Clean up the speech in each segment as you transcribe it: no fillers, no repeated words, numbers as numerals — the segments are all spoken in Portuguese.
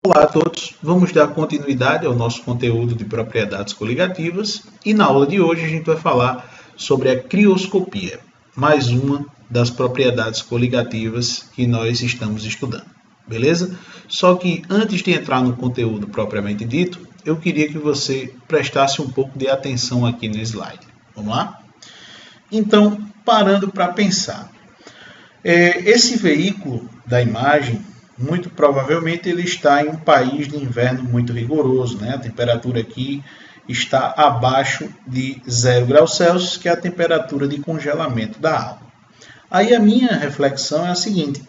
Olá a todos, vamos dar continuidade ao nosso conteúdo de propriedades coligativas e na aula de hoje a gente vai falar sobre a crioscopia, mais uma das propriedades coligativas que nós estamos estudando, beleza? Só que antes de entrar no conteúdo propriamente dito, eu queria que você prestasse um pouco de atenção aqui no slide, vamos lá? Então, parando para pensar, esse veículo da imagem, muito provavelmente ele está em um país de inverno muito rigoroso, né? A temperatura aqui está abaixo de 0 graus Celsius, que é a temperatura de congelamento da água. Aí a minha reflexão é a seguinte: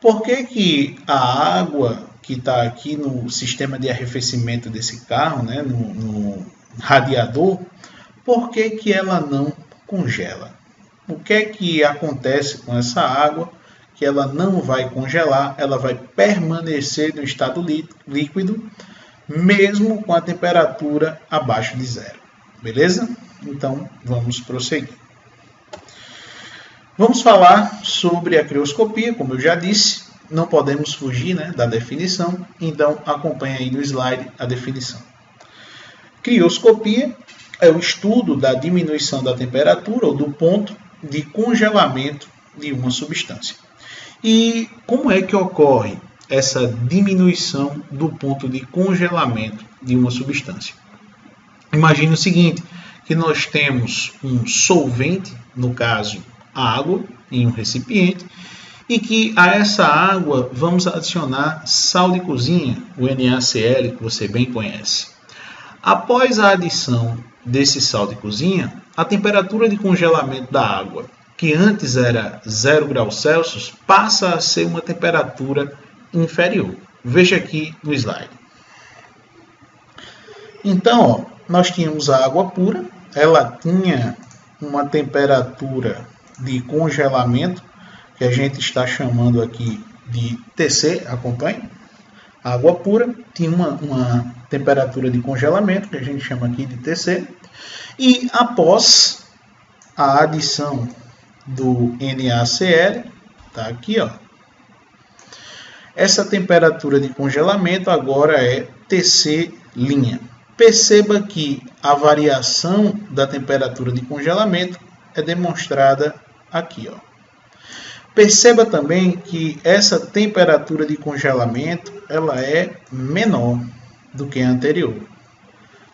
por que a água que está aqui no sistema de arrefecimento desse carro, né, no radiador, por que ela não congela? O que é que acontece com essa água que ela não vai congelar, ela vai permanecer no estado líquido, mesmo com a temperatura abaixo de 0. Beleza? Então, vamos prosseguir. Vamos falar sobre a crioscopia, como eu já disse, não podemos fugir, né, da definição, então acompanhe aí no slide a definição. Crioscopia é o estudo da diminuição da temperatura ou do ponto de congelamento de uma substância. E como é que ocorre essa diminuição do ponto de congelamento de uma substância? Imagine o seguinte, que nós temos um solvente, no caso a água, em um recipiente, e que a essa água vamos adicionar sal de cozinha, o NaCl, que você bem conhece. Após a adição desse sal de cozinha, a temperatura de congelamento da água, que antes era 0 graus Celsius, passa a ser uma temperatura inferior. Veja aqui no slide. Então, nós tínhamos a água pura, ela tinha uma temperatura de congelamento, que a gente está chamando aqui de TC, acompanhe. A água pura tinha uma temperatura de congelamento, que a gente chama aqui de TC, e após a adição do NaCl, tá aqui, ó. Essa temperatura de congelamento agora é TC'. Perceba que a variação da temperatura de congelamento é demonstrada aqui, ó. Perceba também que essa temperatura de congelamento ela é menor do que a anterior.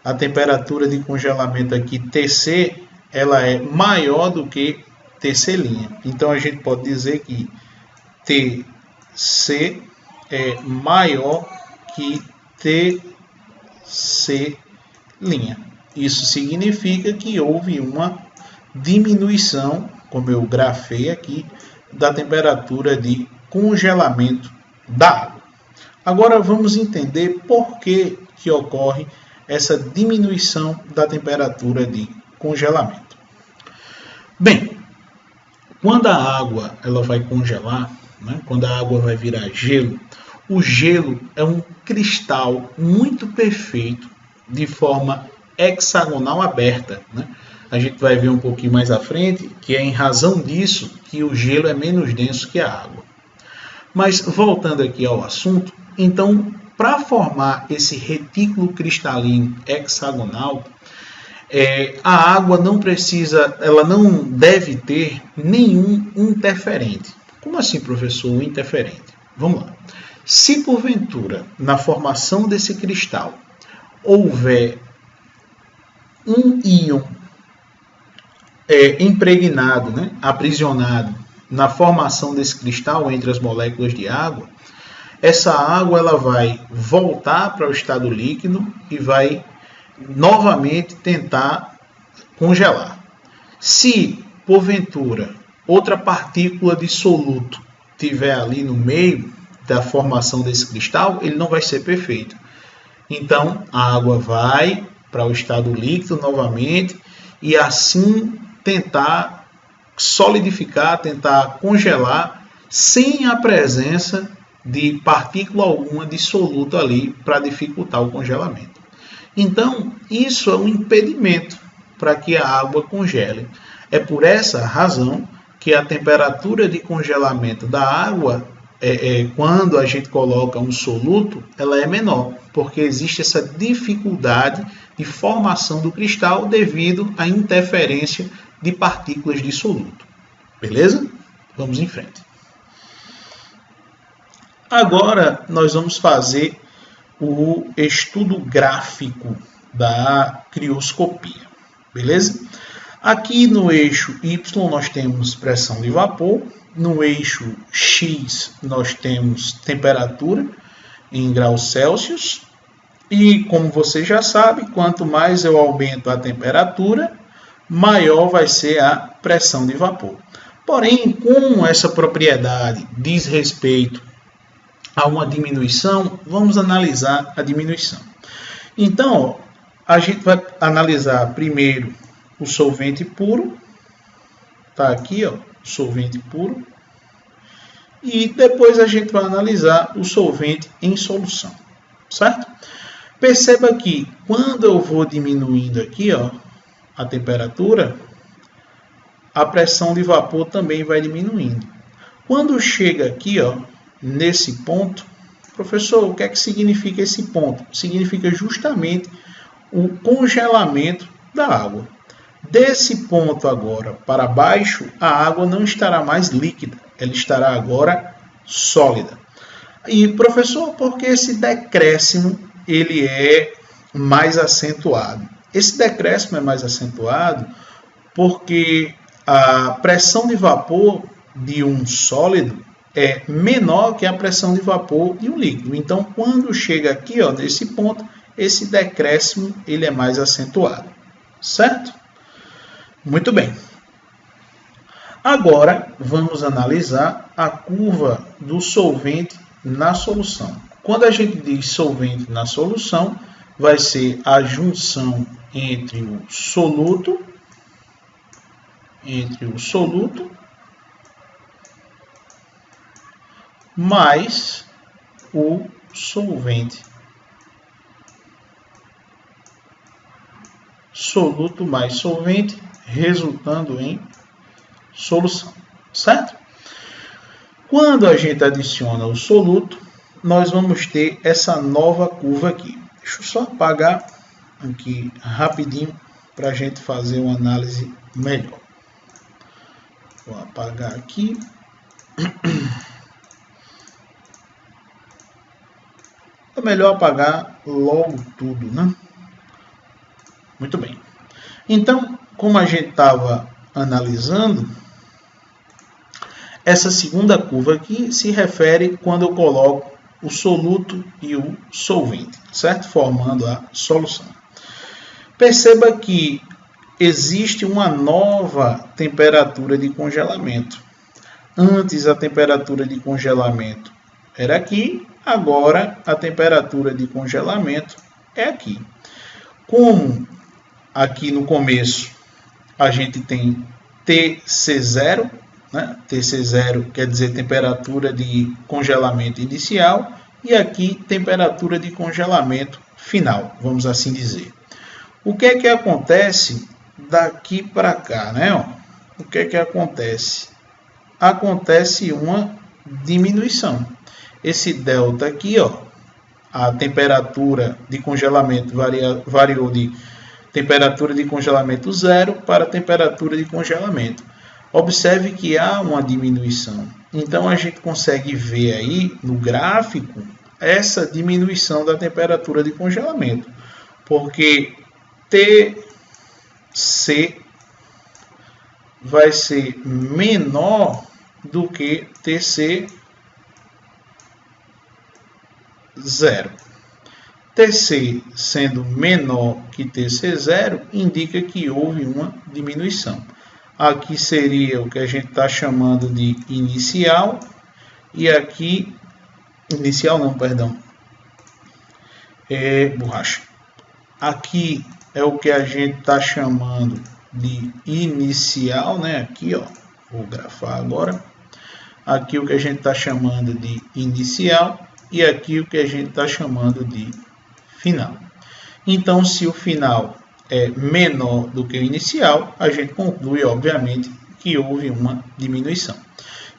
A temperatura de congelamento aqui TC ela é maior do que TC'. Então a gente pode dizer que TC é maior que TC'. Isso significa que houve uma diminuição, como eu grafei aqui, da temperatura de congelamento da água. Agora vamos entender por que ocorre essa diminuição da temperatura de congelamento. Bem, quando a água ela vai congelar, né, quando a água vai virar gelo, o gelo é um cristal muito perfeito de forma hexagonal aberta, né? A gente vai ver um pouquinho mais à frente que é em razão disso que o gelo é menos denso que a água. Mas voltando aqui ao assunto, então para formar esse retículo cristalino hexagonal, a água ela não deve ter nenhum interferente. Como assim, professor, um interferente? Vamos lá. Se porventura, na formação desse cristal, houver um íon impregnado, né, aprisionado na formação desse cristal entre as moléculas de água, essa água ela vai voltar para o estado líquido e vai novamente tentar congelar. Se, porventura, outra partícula de soluto tiver ali no meio da formação desse cristal, ele não vai ser perfeito. Então, a água vai para o estado líquido novamente e assim tentar solidificar, tentar congelar sem a presença de partícula alguma de soluto ali para dificultar o congelamento. Então, isso é um impedimento para que a água congele. É por essa razão que a temperatura de congelamento da água quando a gente coloca um soluto, ela é menor, porque existe essa dificuldade de formação do cristal devido à interferência de partículas de soluto. Beleza? Vamos em frente. Agora nós vamos fazer o estudo gráfico da crioscopia. Beleza? Aqui no eixo Y nós temos pressão de vapor, no eixo X nós temos temperatura em graus Celsius, e como você já sabe, quanto mais eu aumento a temperatura, maior vai ser a pressão de vapor. Porém, como essa propriedade diz respeito a uma diminuição, vamos analisar a diminuição. Então, a gente vai analisar primeiro o solvente puro, tá aqui, ó, o solvente puro, e depois a gente vai analisar o solvente em solução, certo? Perceba que quando eu vou diminuindo aqui, ó, a temperatura, a pressão de vapor também vai diminuindo. Quando chega aqui, ó, nesse ponto, professor, o que é que significa esse ponto? Significa justamente o congelamento da água. Desse ponto agora para baixo, a água não estará mais líquida, ela estará agora sólida. E, professor, por que esse decréscimo ele é mais acentuado? Esse decréscimo é mais acentuado porque a pressão de vapor de um sólido é menor que a pressão de vapor de um líquido. Então, quando chega aqui, ó, nesse ponto, esse decréscimo ele é mais acentuado, certo? Muito bem. Agora, vamos analisar a curva do solvente na solução. Quando a gente diz solvente na solução, vai ser a junção entre o soluto mais o solvente. Soluto mais solvente, resultando em solução, certo? Quando a gente adiciona o soluto, nós vamos ter essa nova curva aqui. Deixa eu só apagar aqui rapidinho para a gente fazer uma análise melhor. Vou apagar aqui. É melhor apagar logo tudo, né? Muito bem. Então, como a gente estava analisando, essa segunda curva aqui se refere quando eu coloco o soluto e o solvente, certo? Formando a solução. Perceba que existe uma nova temperatura de congelamento. Antes a temperatura de congelamento era aqui, agora a temperatura de congelamento é aqui. Como aqui no começo a gente tem TC0, né? TC0 quer dizer temperatura de congelamento inicial, e aqui temperatura de congelamento final, vamos assim dizer. O que é que acontece daqui para cá, né? O que é que acontece? Acontece uma diminuição. Esse delta aqui, ó, a temperatura de congelamento variou de temperatura de congelamento 0 para temperatura de congelamento. Observe que há uma diminuição. Então, a gente consegue ver aí no gráfico essa diminuição da temperatura de congelamento. Porque TC vai ser menor do que TC0. TC sendo menor que TC0 indica que houve uma diminuição. Aqui seria o que a gente está chamando de inicial, e aqui, inicial não, perdão, é borracha. Aqui é o que a gente está chamando de inicial, né? Aqui, ó, vou grafar agora. Aqui o que a gente está chamando de inicial, e aqui o que a gente está chamando de final. Então, se o final é menor do que o inicial, a gente conclui, obviamente, que houve uma diminuição.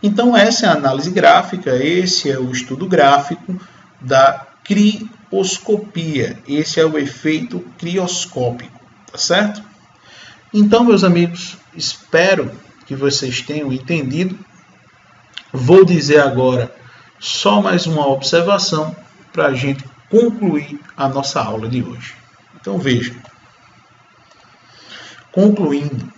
Então essa é a análise gráfica, esse é o estudo gráfico da crioscopia, esse é o efeito crioscópico, tá certo? Então, meus amigos, espero que vocês tenham entendido. Vou dizer agora só mais uma observação para a gente concluir a nossa aula de hoje. Então veja, concluindo,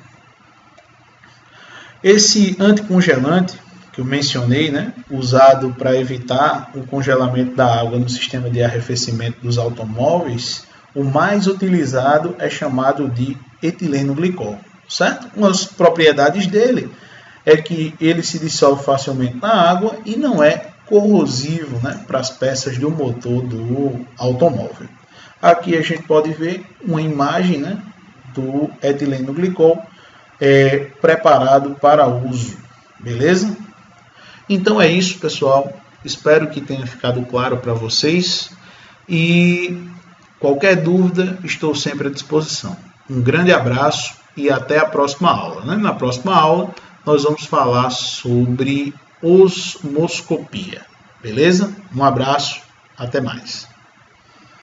esse anticongelante que eu mencionei, usado para evitar o congelamento da água no sistema de arrefecimento dos automóveis, o mais utilizado é chamado de etileno glicol, certo? Uma das propriedades dele é que ele se dissolve facilmente na água e não é corrosivo, para as peças do motor do automóvel. Aqui a gente pode ver uma imagem, do etileno glicol preparado para uso, beleza? Então é isso, pessoal. Espero que tenha ficado claro para vocês e qualquer dúvida estou sempre à disposição. Um grande abraço e até a próxima aula. Na próxima aula nós vamos falar sobre osmoscopia, beleza? Um abraço, até mais.